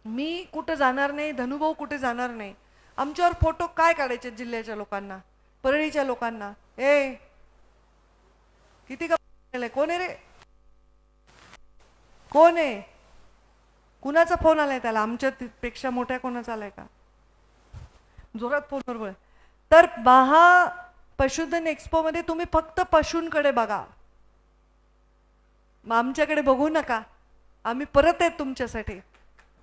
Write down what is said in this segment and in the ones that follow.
मी कुठे जाणार नाही, धनुभाऊ कुठे जाणार नाही. आमच्यावर फोटो काय काढायचे जिल्ह्याच्या लोकांना, परळीच्या लोकांना? ए किती का कोण आहे रे? कोण आहे? कुणाचा फोन आलाय त्याला? आमच्या पेक्षा मोठ्या कोणाचा आलाय का? जोरात फोनवर बोल. तर महा पशुधन एक्सपो मध्ये तुम्ही फक्त पशूंकडे बघा, आमच्याकडे बघू नका. आम्ही परत आहेत तुमच्यासाठी.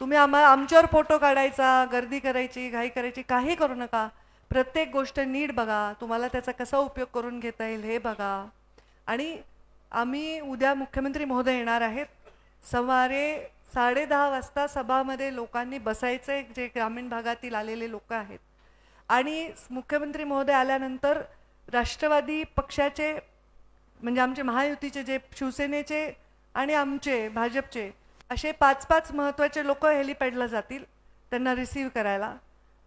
तुम्ही आमच्यावर फोटो काढायचा, गर्दी करायची, घाई करायची काही करू नका. प्रत्येक गोष्ट नीट बघा, तुम्हाला त्याचा कसा उपयोग करून घेता येईल हे बघा. आणि आम्ही उद्या मुख्यमंत्री महोदय येणार आहेत. सुमारे 10:30 वाजता सभामध्ये लोकांनी बसायचे, जे ग्रामीण भागातील आलेले लोक आहेत. आणि मुख्यमंत्री महोदय आल्यानंतर राष्ट्रवादी पक्षाचे, म्हणजे आमचे महायुतीचे, जे शिवसेनेचे आणि आमचे भाजपचे, असे 5-5 महत्त्वाचे लोक हेलिपॅडला जातील त्यांना रिसीव्ह करायला.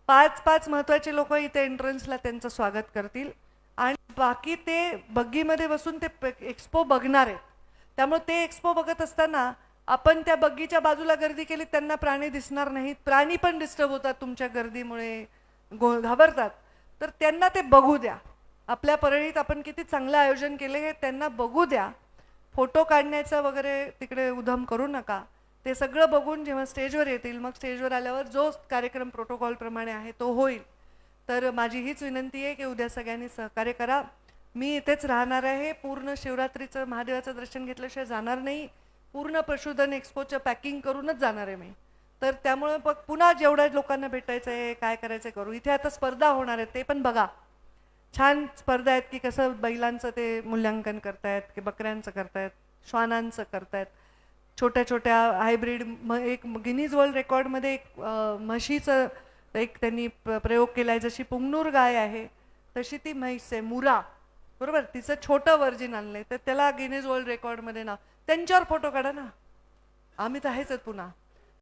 5-5 महत्त्वाचे लोक इथे एंट्रन्सला त्यांचं स्वागत करतील. आणि बाकी ते बग्गीमध्ये बसून ते एक्सपो बघणार आहेत. त्यामुळे ते एक्सपो बघत असताना आपण त्या बग्गीच्या बाजूला गर्दी केली, त्यांना प्राणी दिसणार नाहीत. प्राणी पण डिस्टर्ब होतात तुमच्या गर्दीमुळे, घाबरतात. तर त्यांना ते बघू द्या. आपल्या परळीत आपण किती चांगलं आयोजन केले हे त्यांना बघू द्या. फोटो काढण्याचं वगैरे तिकडे उधम करू नका. ते सगळं बघून जेव्हा स्टेजवर येतील, मग स्टेजवर आल्यावर जो कार्यक्रम प्रोटोकॉल प्रमाणे आहे तो होईल. तर माझी हीच विनंती आहे की उद्या सगळ्यांनी सहकार्य करा. मी इथेच राहणार आहे. पूर्ण शिवरात्रीचं महादेवाचं दर्शन घेतल्याशिवाय जाणार नाही. पूर्ण पशुधन एक्सपोचं पॅकिंग करूनच जाणार आहे मी. तर त्यामुळे बघ, पुन्हा जेवढ्या लोकांना भेटायचं आहे, काय करायचं करू. इथे आता स्पर्धा होणार आहे, ते पण बघा. छान स्पर्धा आहेत की कसं बैलांचं ते मूल्यांकन करतायत, की बकऱ्यांचं करतायत, श्वानांचं करतायत, छोट्या छोट्या हायब्रिड. एक गिनीज वर्ल्ड रेकॉर्डमध्ये एक म्हशीचं एक त्यांनी प्रयोग केला आहे. जशी पुंगनूर गाय आहे तशी ती म्हैस आहे, मुरा, बरोबर. तिचं छोटं व्हर्जिन आणलंय, तर त्याला गिनीज वर्ल्ड रेकॉर्डमध्ये नाव. त्यांच्यावर फोटो काढा ना, आम्ही तर आहेच पुन्हा.